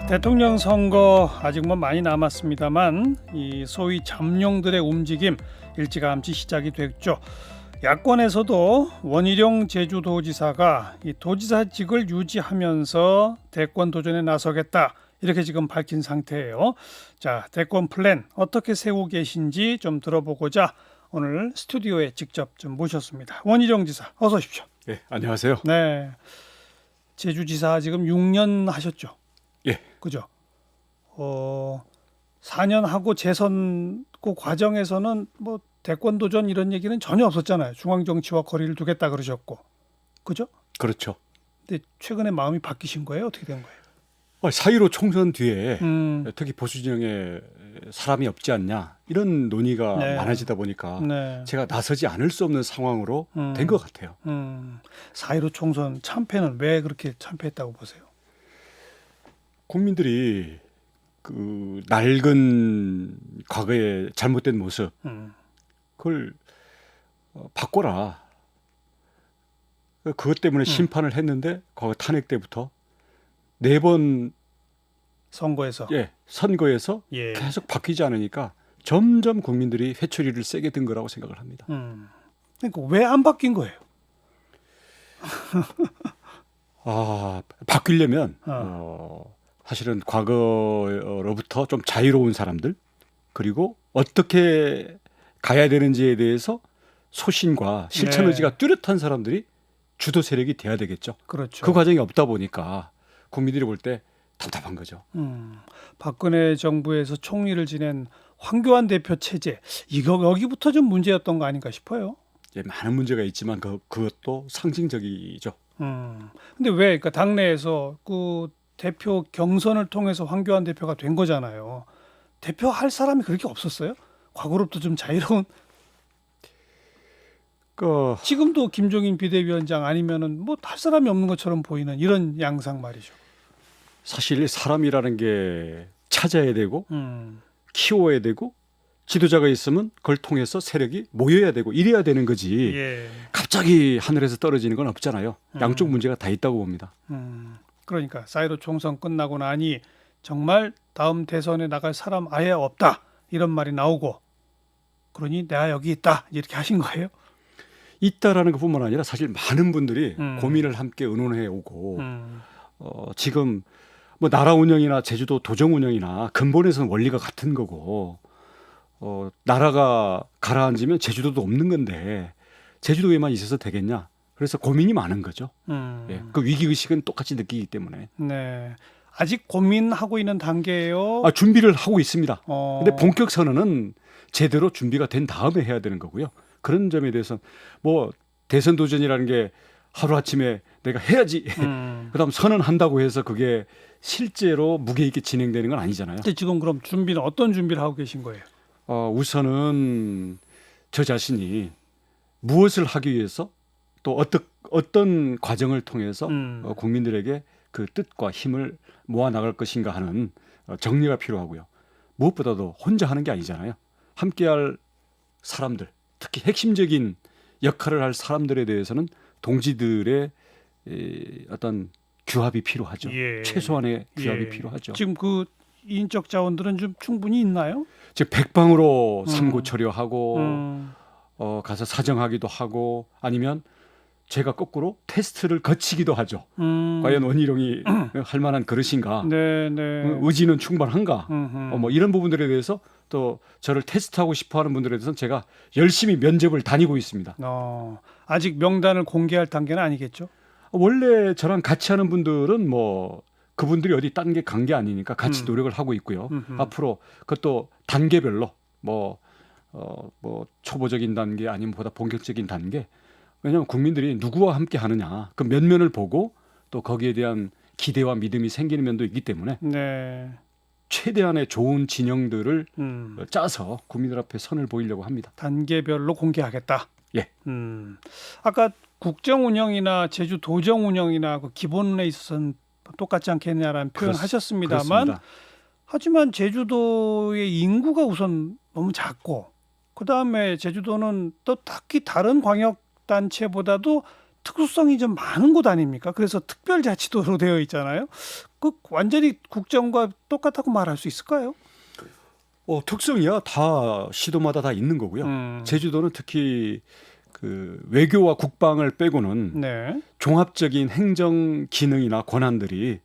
대통령 선거 아직 많이 남았습니다만 이 소위 잠룡들의 움직임 일찌감치 시작이 됐죠. 야권에서도 원희룡 제주도지사가 이 도지사직을 유지하면서 대권 도전에 나서겠다 이렇게 지금 밝힌 상태예요. 자, 대권 플랜 어떻게 세우고 계신지 좀 들어보고자 오늘 스튜디오에 직접 좀 모셨습니다. 원희룡 지사 어서 오십시오. 네, 안녕하세요. 네, 제주지사 지금 6년 하셨죠? 예. 그죠? 4년 하고 재선 그 과정에서는 뭐 대권 도전 이런 얘기는 전혀 없었잖아요. 중앙 정치와 거리를 두겠다 그러셨고, 그죠? 그렇죠. 근데 최근에 마음이 바뀌신 거예요? 어떻게 된 거예요? 4.15 총선 뒤에 음, 특히 보수 진영에 사람이 없지 않냐 이런 논의가 네. 많아지다 보니까 네. 제가 나서지 않을 수 없는 상황으로 된 것 같아요. 4.15 총선 참패는 왜 그렇게 참패했다고 보세요? 국민들이 그 낡은 과거의 잘못된 모습 음, 그걸 바꿔라. 그것 때문에 심판을 했는데 과거 탄핵 때부터 4번 선거에서 선거에서 예. 계속 바뀌지 않으니까 점점 국민들이 회초리를 세게 든 거라고 생각을 합니다. 그러니까 왜 안 바뀐 거예요? 바뀌려면 어. 사실은 과거로부터 좀 자유로운 사람들 그리고 어떻게 가야 되는지에 대해서 소신과 실천 네. 의지가 뚜렷한 사람들이 주도 세력이 돼야 되겠죠. 그렇죠. 그 과정이 없다 보니까 국민들이 볼 때 답답한 거죠. 박근혜 정부에서 총리를 지낸 황교안 대표 체제 이거 여기부터 좀 문제였던 거 아닌가 싶어요. 많은 문제가 있지만 그것도 상징적이죠. 근데 왜 그러니까 당내에서 그 대표 경선을 통해서 황교안 대표가 된 거잖아요. 대표 할 사람이 그렇게 없었어요? 과거로부터 좀 자유로운 지금도 김종인 비대위원장 아니면은 뭐 할 사람이 없는 것처럼 보이는 이런 양상 말이죠. 사실 사람이라는 게 찾아야 되고 키워야 되고 지도자가 있으면 그걸 통해서 세력이 모여야 되고 이래야 되는 거지. 예. 갑자기 하늘에서 떨어지는 건 없잖아요. 양쪽 문제가 다 있다고 봅니다. 그러니까 4.15 총선 끝나고 나니 정말 다음 대선에 나갈 사람 아예 없다 이런 말이 나오고 그러니 내가 여기 있다 이렇게 하신 거예요? 있다라는 것뿐만 아니라 사실 많은 분들이 음. 고민을 함께 의논해 오고 음. 지금 뭐 나라 운영이나 제주도 도정 운영이나 근본에서는 원리가 같은 거고 나라가 가라앉으면 제주도도 없는 건데 제주도에만 있어서 되겠냐? 그래서 고민이 많은 거죠. 그 위기 의식은 똑같이 느끼기 때문에. 네. 아직 고민하고 있는 단계예요. 준비를 하고 있습니다. 근데 본격 선언은 제대로 준비가 된 다음에 해야 되는 거고요. 그런 점에 대해서 뭐 대선 도전이라는 게 하루아침에 내가 해야지 그다음 선언한다고 해서 그게 실제로 무게 있게 진행되는 건 아니잖아요. 근데 지금 그럼 준비는 어떤 준비를 하고 계신 거예요? 우선은 저 자신이 무엇을 하기 위해서 또 어떤 과정을 통해서 국민들에게 그 뜻과 힘을 모아 나갈 것인가 하는 정리가 필요하고요. 무엇보다도 혼자 하는 게 아니잖아요. 함께할 사람들, 특히 핵심적인 역할을 할 사람들에 대해서는 동지들의 어떤 규합이 필요하죠. 예. 최소한의 규합이 예. 필요하죠. 지금 그 인적 자원들은 좀 충분히 있나요? 즉 백방으로 삼고 처리하고 음. 가서 사정하기도 하고 아니면 제가 거꾸로 테스트를 거치기도 하죠. 과연 원희룡이 할 만한 그릇인가? 네, 네. 의지는 충분한가? 음흠. 뭐 이런 부분들에 대해서 또 저를 테스트하고 싶어하는 분들에 대해서는 제가 열심히 면접을 다니고 있습니다. 아직 명단을 공개할 단계는 아니겠죠? 원래 저랑 같이 하는 분들은 뭐 그분들이 어디 딴 게 간 게 아니니까 같이 노력을 하고 있고요. 앞으로 그것도 단계별로 뭐 초보적인 단계 아니면 보다 본격적인 단계. 왜냐하면 국민들이 누구와 함께 하느냐 그 면면을 보고 또 거기에 대한 기대와 믿음이 생기는 면도 있기 때문에 네. 최대한의 좋은 진영들을 짜서 국민들 앞에 선을 보이려고 합니다. 단계별로 공개하겠다. 예. 아까 국정 운영이나 제주 도정 운영이나 그 기본에 있어서는 똑같지 않겠냐라는 표현하셨습니다만 그렇습니다. 하지만 제주도의 인구가 우선 너무 작고 그 다음에 제주도는 또 딱히 다른 광역 단체보다도 특수성이 좀 많은 곳 아닙니까? 그래서 특별자치도로 되어 있잖아요. 그 완전히 국정과 똑같다고 말할 수 있을까요? 특성이야 다 시도마다 다 있는 거고요. 음. 제주도는 특히 그 외교와 국방을 빼고는 네. 종합적인 행정 기능이나 권한들이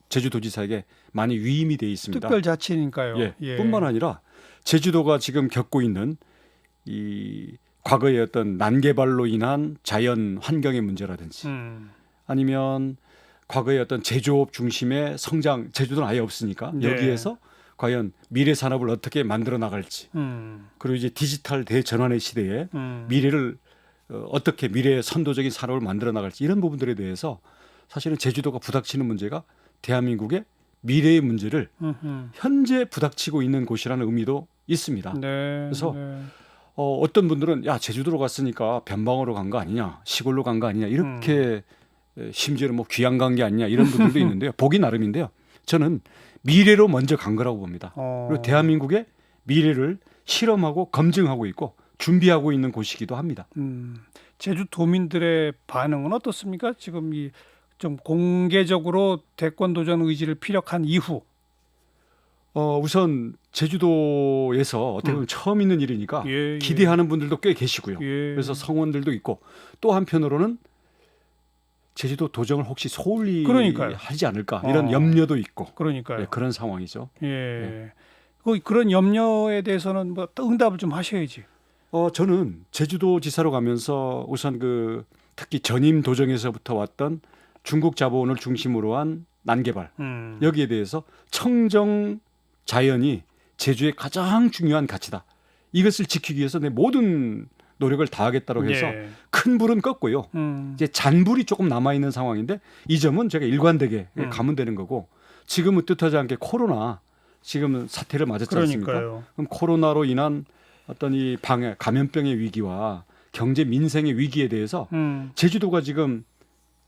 제주도지사에게 많이 위임이 돼 있습니다. 특별자치니까요. 예, 뿐만 아니라 제주도가 지금 겪고 있는 이 과거의 어떤 난개발로 인한 자연 환경의 문제라든지 아니면 과거의 어떤 제조업 중심의 성장, 제주도는 아예 없으니까 네. 여기에서 과연 미래 산업을 어떻게 만들어 나갈지 그리고 이제 디지털 대전환의 시대에 미래를 어떻게 미래의 선도적인 산업을 만들어 나갈지 이런 부분들에 대해서 사실은 제주도가 부닥치는 문제가 대한민국의 미래의 문제를 현재 부닥치고 있는 곳이라는 의미도 있습니다. 네. 그래서 네. 어떤 분들은 야 제주도로 갔으니까 변방으로 간 거 아니냐 시골로 간 거 아니냐 이렇게 심지어는 뭐 귀양 간 게 아니냐 이런 분들도 있는데요. 보기 나름인데요. 저는 미래로 먼저 간 거라고 봅니다. 그리고 대한민국의 미래를 실험하고 검증하고 있고 준비하고 있는 곳이기도 합니다. 제주도민들의 반응은 어떻습니까? 지금 이 좀 공개적으로 대권 도전 의지를 피력한 이후. 우선 제주도에서 어떻게 보면 처음 있는 일이니까 예. 기대하는 분들도 꽤 계시고요. 예. 그래서 성원들도 있고 또 한편으로는 제주도 도정을 혹시 소홀히 그러니까요. 하지 않을까 이런 염려도 있고 그러니까요. 네, 그런 상황이죠. 예. 그런 염려에 대해서는 뭐 응답을 좀 하셔야지. 저는 제주도지사로 가면서 우선 그 특히 전임 도정에서부터 왔던 중국 자본을 중심으로 한 난개발 여기에 대해서 청정 자연이 제주의 가장 중요한 가치다. 이것을 지키기 위해서 내 모든 노력을 다하겠다고 해서 예. 큰 불은 껐고요. 이제 잔불이 조금 남아 있는 상황인데 이 점은 제가 일관되게 가면 되는 거고 지금은 뜻하지 않게 코로나 지금은 사태를 맞았지 않습니까? 그러니까요. 그럼 코로나로 인한 어떤 이 감염병의 위기와 경제 민생의 위기에 대해서 제주도가 지금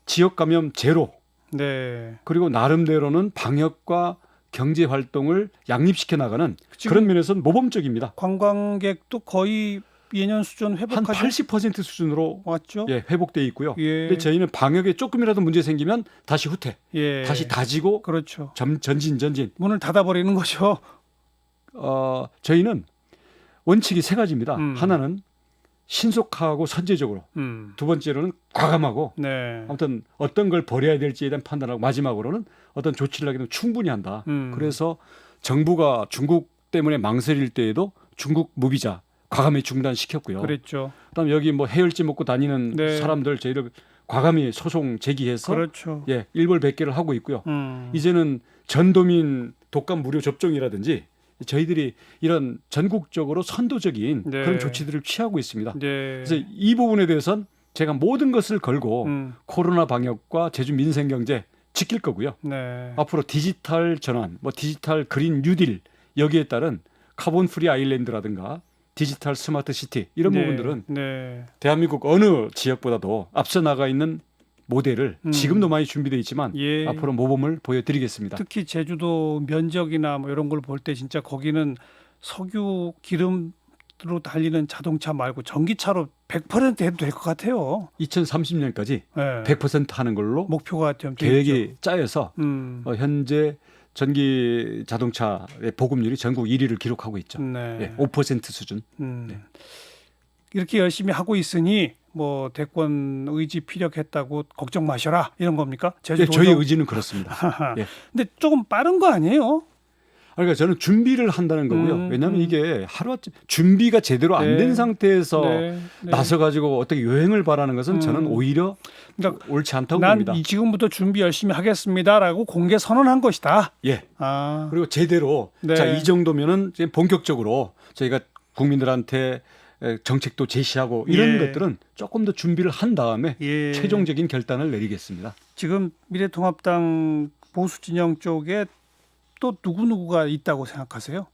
지역 감염 제로 네. 그리고 나름대로는 방역과 경제 활동을 양립시켜 나가는 그런 면에서는 모범적입니다. 관광객도 거의 예년 수준 한 회복하죠. 80% 수준으로 왔죠. 회복돼 있고요. 예. 근데 저희는 방역에 조금이라도 문제 생기면 다시 후퇴, 예. 다시 다지고 그렇죠. 전진. 문을 닫아버리는 거죠. 저희는 원칙이 세 가지입니다. 하나는 신속하고 선제적으로, 두 번째로는 과감하고, 네. 아무튼 어떤 걸 버려야 될지에 대한 판단하고 마지막으로는 어떤 조치를 하기는 충분히 한다. 그래서 정부가 중국 때문에 망설일 때에도 중국 무비자 과감히 중단시켰고요. 그랬죠. 그다음 여기 뭐 해열제 먹고 다니는 네. 사람들 저희를 과감히 소송 제기해서 그렇죠. 일벌백계를 하고 있고요. 이제는 전도민 독감 무료 접종이라든지 저희들이 이런 전국적으로 선도적인 네. 그런 조치들을 취하고 있습니다. 네. 그래서 이 부분에 대해서는 제가 모든 것을 걸고 코로나 방역과 제주 민생 경제 지킬 거고요. 네. 앞으로 디지털 전환, 뭐 디지털 그린 뉴딜 여기에 따른 카본 프리 아일랜드라든가 디지털 스마트 시티 이런 네. 부분들은 네. 대한민국 어느 지역보다도 앞서 나가 있는 모델을 지금도 많이 준비되어 있지만 예. 앞으로 모범을 보여드리겠습니다. 특히 제주도 면적이나 뭐 이런 걸 볼 때 진짜 거기는 석유 기름으로 달리는 자동차 말고 전기차로 100% 해도 될 것 같아요. 2030년까지 네. 100% 하는 걸로 목표가 좀 계획이 짜여서 현재 전기 자동차의 보급률이 전국 1위를 기록하고 있죠. 네. 5% 수준. 네. 이렇게 열심히 하고 있으니 뭐 대권 의지 피력했다고 걱정 마셔라 이런 겁니까? 제주도 저희 의지는 그렇습니다. 근데 조금 빠른 거 아니에요? 그러니까 저는 준비를 한다는 거고요. 왜냐하면 이게 하루아침 준비가 제대로 안 된 상태에서 나서 가지고 어떻게 여행을 바라는 것은 저는 오히려 그러니까 옳지 않다고 난 봅니다. 지금부터 준비 열심히 하겠습니다라고 공개 선언한 것이다. 예. 아. 그리고 제대로 네. 자, 이 정도면은 이제 본격적으로 저희가 국민들한테 정책도 제시하고 이런 것들은 조금 더 준비를 한 다음에 최종적인 결단을 내리겠습니다. 지금 미래통합당 보수 진영 쪽에 또 누구가 있다고 생각하세요?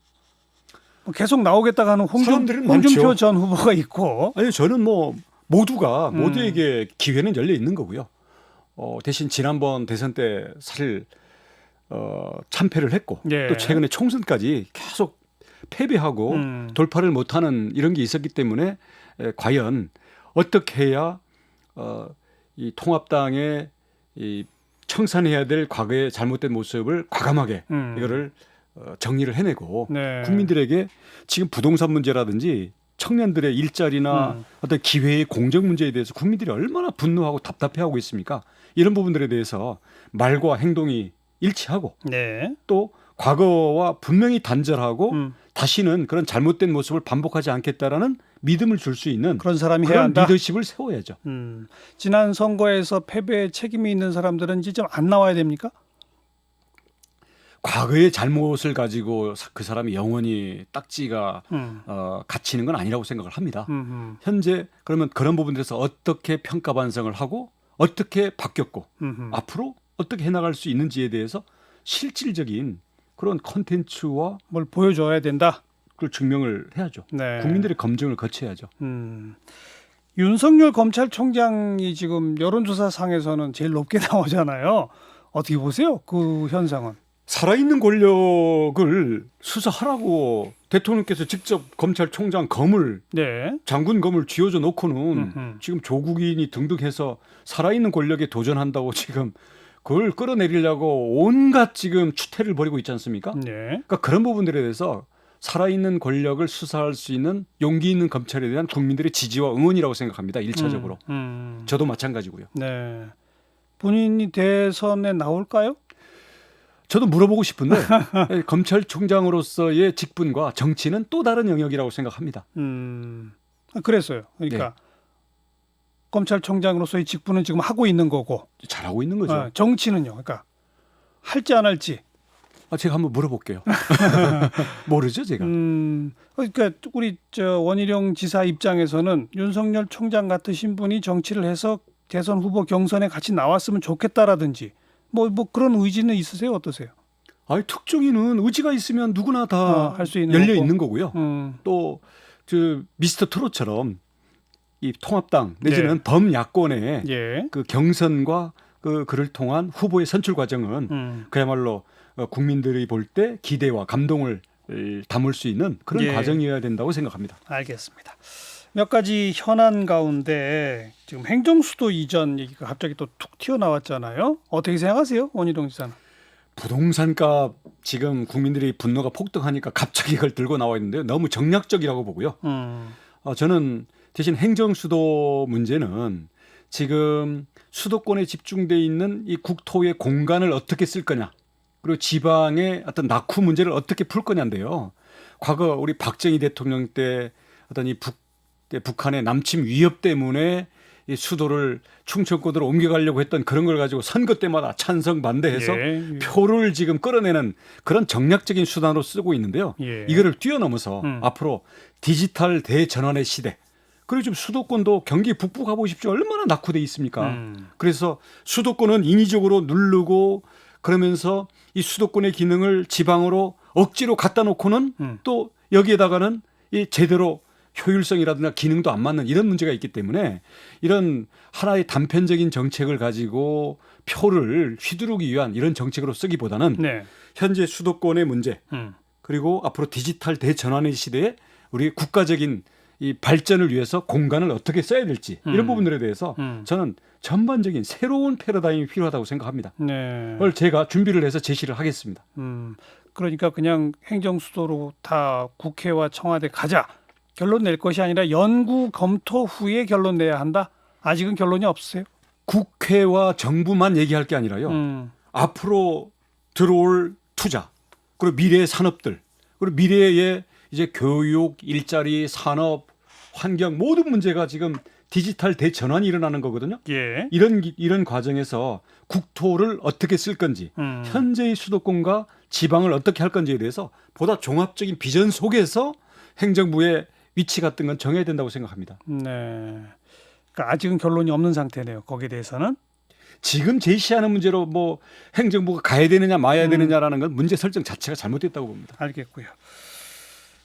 계속 나오겠다고 하는 홍준표 전 후보가 있고. 아니 저는 뭐 모두에게 기회는 열려 있는 거고요. 대신 지난번 대선 때 사실 참패를 했고 또 최근에 총선까지 계속 패배하고 돌파를 못하는 이런 게 있었기 때문에 과연 어떻게 해야 이 통합당의 이 청산해야 될 과거의 잘못된 모습을 과감하게 이거를 정리를 해내고 네. 국민들에게 지금 부동산 문제라든지 청년들의 일자리나 어떤 기회의 공정 문제에 대해서 국민들이 얼마나 분노하고 답답해하고 있습니까? 이런 부분들에 대해서 말과 행동이 일치하고 네. 또 과거와 분명히 단절하고 다시는 그런 잘못된 모습을 반복하지 않겠다라는 믿음을 줄 수 있는 그런 사람이 해야 그런 한다. 리더십을 세워야죠. 지난 선거에서 패배에 책임이 있는 사람들은 이제 좀 안 나와야 됩니까? 과거의 잘못을 가지고 그 사람이 영원히 딱지가 갇히는 건 아니라고 생각을 합니다. 현재 그러면 그런 부분들에서 어떻게 평가 반성을 하고 어떻게 바뀌었고 앞으로 어떻게 해나갈 수 있는지에 대해서 실질적인 그런 콘텐츠와 뭘 보여줘야 된다. 그걸 증명을 해야죠. 네. 국민들의 검증을 거쳐야죠. 윤석열 검찰총장이 지금 여론조사 상에서는 제일 높게 나오잖아요. 어떻게 보세요? 그 현상은? 살아있는 권력을 수사하라고 대통령께서 직접 검찰총장 검을 네. 장군 검을 쥐어줘 놓고는 지금 조국인이 등등해서 살아있는 권력에 도전한다고 지금 그걸 끌어내리려고 온갖 지금 추태를 벌이고 있지 않습니까? 네. 그러니까 그런 부분들에 대해서 살아있는 권력을 수사할 수 있는 용기 있는 검찰에 대한 국민들의 지지와 응원이라고 생각합니다. 1차적으로. 저도 마찬가지고요. 네. 본인이 대선에 나올까요? 저도 물어보고 싶은데 검찰총장으로서의 직분과 정치는 또 다른 영역이라고 생각합니다. 그랬어요. 그러니까 네. 검찰총장으로서의 직분은 지금 하고 있는 거고 잘하고 있는 거죠. 정치는요. 그러니까 할지 안 할지. 제가 한번 물어볼게요. 모르죠, 제가. 그러니까 우리 원희룡 지사 입장에서는 윤석열 총장 같으신 분이 정치를 해서 대선 후보 경선에 같이 나왔으면 좋겠다라든지 뭐 그런 의지는 있으세요? 어떠세요? 아니, 특종인은 의지가 있으면 누구나 다 할 수 있는 열려 거고. 있는 거고요. 또 미스터 트롯처럼 이 통합당 내지는 범야권의 예. 그 경선과 그를 통한 후보의 선출 과정은 그야말로 국민들이 볼 때 기대와 감동을 담을 수 있는 그런 예. 과정이어야 된다고 생각합니다. 알겠습니다. 몇 가지 현안 가운데 지금 행정수도 이전 얘기가 갑자기 또 툭 튀어나왔잖아요. 어떻게 생각하세요? 원희룡 지사는. 부동산값 지금 국민들이 분노가 폭등하니까 갑자기 이걸 들고 나와 있는데요. 너무 정략적이라고 보고요. 저는 대신 행정수도 문제는 지금 수도권에 집중돼 있는 이 국토의 공간을 어떻게 쓸 거냐, 그리고 지방의 어떤 낙후 문제를 어떻게 풀 거냐인데요. 과거 우리 박정희 대통령 때 어떤 이 북한의 남침 위협 때문에 이 수도를 충청권으로 옮겨가려고 했던 그런 걸 가지고 선거 때마다 찬성 반대해서 예. 표를 지금 끌어내는 그런 정략적인 수단으로 쓰고 있는데요. 예. 이거를 뛰어넘어서 앞으로 디지털 대전환의 시대. 그리고 지금 수도권도 경기 북부 가보십시오. 얼마나 낙후돼 있습니까? 그래서 수도권은 인위적으로 누르고 그러면서 이 수도권의 기능을 지방으로 억지로 갖다 놓고는 또 여기에다가는 이 제대로 효율성이라든가 기능도 안 맞는 이런 문제가 있기 때문에 이런 하나의 단편적인 정책을 가지고 표를 휘두르기 위한 이런 정책으로 쓰기보다는 네. 현재 수도권의 문제 그리고 앞으로 디지털 대전환의 시대에 우리 국가적인 이 발전을 위해서 공간을 어떻게 써야 될지 이런 부분들에 대해서 저는 전반적인 새로운 패러다임이 필요하다고 생각합니다. 네. 그걸 제가 준비를 해서 제시를 하겠습니다. 그러니까 그냥 행정수도로 다 국회와 청와대 가자. 결론 낼 것이 아니라 연구 검토 후에 결론 내야 한다. 아직은 결론이 없으세요? 국회와 정부만 얘기할 게 아니라요. 앞으로 들어올 투자, 그리고 미래의 산업들, 그리고 미래의 이제 교육, 일자리, 산업, 환경 모든 문제가 지금 디지털 대전환이 일어나는 거거든요. 예. 이런 과정에서 국토를 어떻게 쓸 건지, 현재의 수도권과 지방을 어떻게 할 건지에 대해서 보다 종합적인 비전 속에서 행정부의 위치 같은 건 정해야 된다고 생각합니다. 네. 그러니까 아직은 결론이 없는 상태네요. 거기에 대해서는. 지금 제시하는 문제로 뭐 행정부가 가야 되느냐 마야 되느냐라는 건 문제 설정 자체가 잘못됐다고 봅니다. 알겠고요.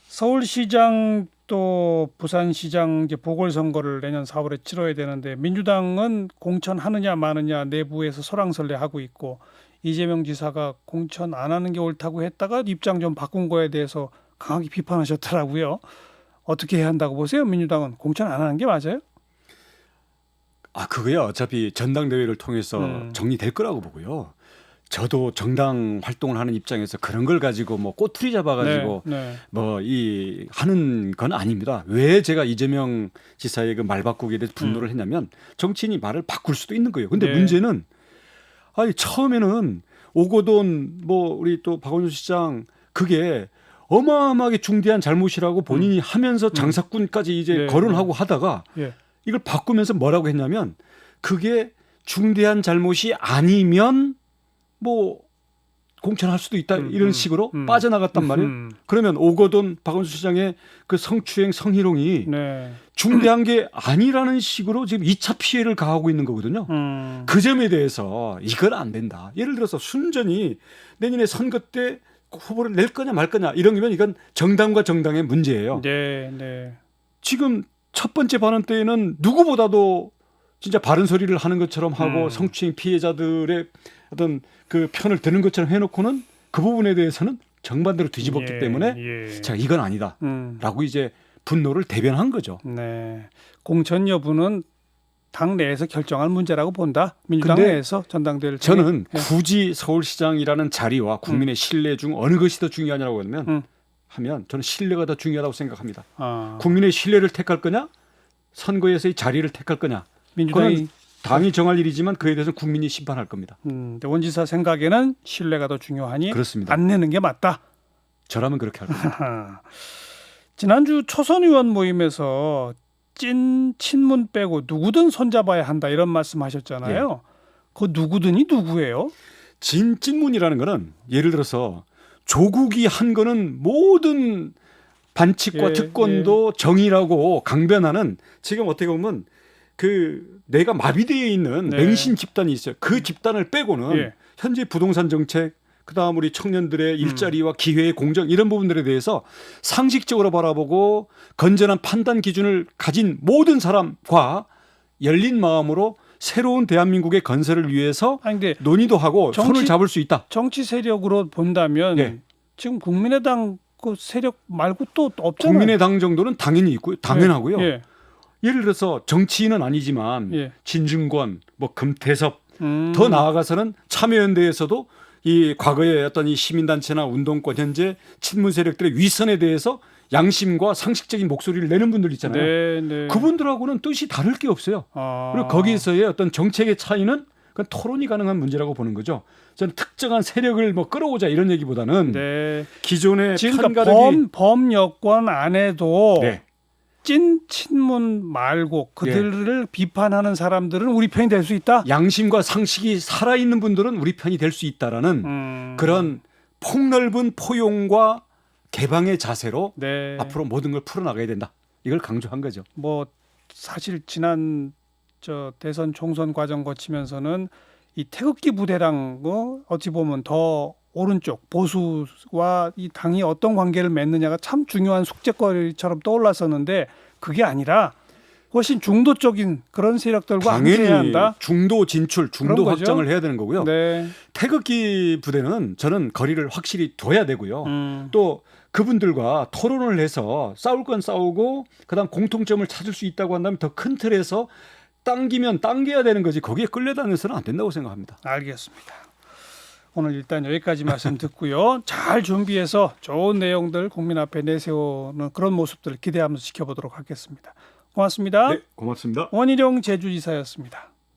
서울시장 또 부산시장 이제 보궐선거를 내년 4월에 치러야 되는데 민주당은 공천하느냐 마느냐 내부에서 설왕설래하고 있고 이재명 지사가 공천 안 하는 게 옳다고 했다가 입장 좀 바꾼 거에 대해서 강하게 비판하셨더라고요. 어떻게 해야 한다고 보세요? 민주당은 공천 안 하는 게 맞아요? 그거야 어차피 전당대회를 통해서 정리될 거라고 보고요. 저도 정당 활동을 하는 입장에서 그런 걸 가지고 뭐 꼬투리 잡아가지고 뭐 이 하는 건 아닙니다. 왜 제가 이재명 지사의 그 말 바꾸기에 대해서 분노를 했냐면 정치인이 말을 바꿀 수도 있는 거예요. 근데 문제는 처음에는 오거돈 뭐 우리 또 박원순 시장 그게 어마어마하게 중대한 잘못이라고 본인이 하면서 장사꾼까지 이제 거론하고 하다가 이걸 바꾸면서 뭐라고 했냐면 그게 중대한 잘못이 아니면 뭐 공천할 수도 있다 이런 식으로 빠져나갔단 말이에요. 그러면 오거돈 박원순 시장의 그 성추행 성희롱이 중대한 게 아니라는 식으로 지금 2차 피해를 가하고 있는 거거든요. 그 점에 대해서 이건 안 된다. 예를 들어서 순전히 내년에 선거 때 후보를 낼 거냐 말 거냐 이런 거면 이건 정당과 정당의 문제예요. 지금 첫 번째 발언 때에는 누구보다도 진짜 바른 소리를 하는 것처럼 하고 성추행 피해자들의 어떤 그 편을 드는 것처럼 해놓고는 그 부분에 대해서는 정반대로 뒤집었기 때문에 제가 이건 아니다라고 이제 분노를 대변한 거죠. 공천 여부는 당 내에서 결정할 문제라고 본다. 민주당 내에서 전당대회를 저는 굳이 서울시장이라는 자리와 국민의 신뢰 중 어느 것이 더 중요하냐고 하면 저는 신뢰가 더 중요하다고 생각합니다. 국민의 신뢰를 택할 거냐 선거에서의 자리를 택할 거냐 민주당이 당이 정할 일이지만 그에 대해서는 국민이 심판할 겁니다. 원지사 생각에는 신뢰가 더 중요하니 그렇습니다. 안 내는 게 맞다. 저라면 그렇게 할 겁니다. 지난주 초선 의원 모임에서 찐 친문 빼고 누구든 손잡아야 한다 이런 말씀하셨잖아요. 그 누구든이 누구예요? 진찐문이라는 거는 예를 들어서 조국이 한 거는 모든 반칙과 특권도 정의라고 강변하는 지금 어떻게 보면 그 내가 마비되어 있는 맹신 집단이 있어요. 그 집단을 빼고는 현재 부동산 정책, 그다음 우리 청년들의 일자리와 기회의 공정 이런 부분들에 대해서 상식적으로 바라보고 건전한 판단 기준을 가진 모든 사람과 열린 마음으로 새로운 대한민국의 건설을 위해서 논의도 하고 손을 잡을 수 있다. 정치 세력으로 본다면 지금 국민의당 그 세력 말고 또 없잖아요. 국민의당 정도는 당연히 있고요. 당연하고요. 예를 들어서 정치인은 아니지만 진중권, 뭐 금태섭 더 나아가서는 참여연대에서도 이 과거의 어떤 이 시민단체나 운동권 현재 친문 세력들의 위선에 대해서 양심과 상식적인 목소리를 내는 분들 있잖아요. 그분들하고는 뜻이 다를 게 없어요. 그리고 거기에서의 어떤 정책의 차이는 그건 토론이 가능한 문제라고 보는 거죠. 저는 특정한 세력을 뭐 끌어오자 이런 얘기보다는 기존의 편가르기 범여권 안에도 찐 친문 말고 그들을 비판하는 사람들은 우리 편이 될 수 있다. 양심과 상식이 살아있는 분들은 우리 편이 될 수 있다라는 그런 폭넓은 포용과 개방의 자세로 앞으로 모든 걸 풀어나가야 된다. 이걸 강조한 거죠. 뭐 사실 지난 대선 총선 과정 거치면서는 이 태극기 부대랑 어찌 보면 더 오른쪽 보수와 이 당이 어떤 관계를 맺느냐가 참 중요한 숙제거리처럼 떠올랐었는데 그게 아니라 훨씬 중도 쪽인 그런 세력들과 함께해야 한다. 중도 진출, 중도 확장을 해야 되는 거고요. 태극기 부대는 저는 거리를 확실히 둬야 되고요. 또 그분들과 토론을 해서 싸울 건 싸우고 그다음 공통점을 찾을 수 있다고 한다면 더 큰 틀에서 당기면 당겨야 되는 거지 거기에 끌려다녀서는 안 된다고 생각합니다. 알겠습니다. 오늘 일단 여기까지 말씀 듣고요. 잘 준비해서 좋은 내용들 국민 앞에 내세우는 그런 모습들을 기대하면서 지켜보도록 하겠습니다. 고맙습니다. 네, 고맙습니다. 원희룡 제주지사였습니다.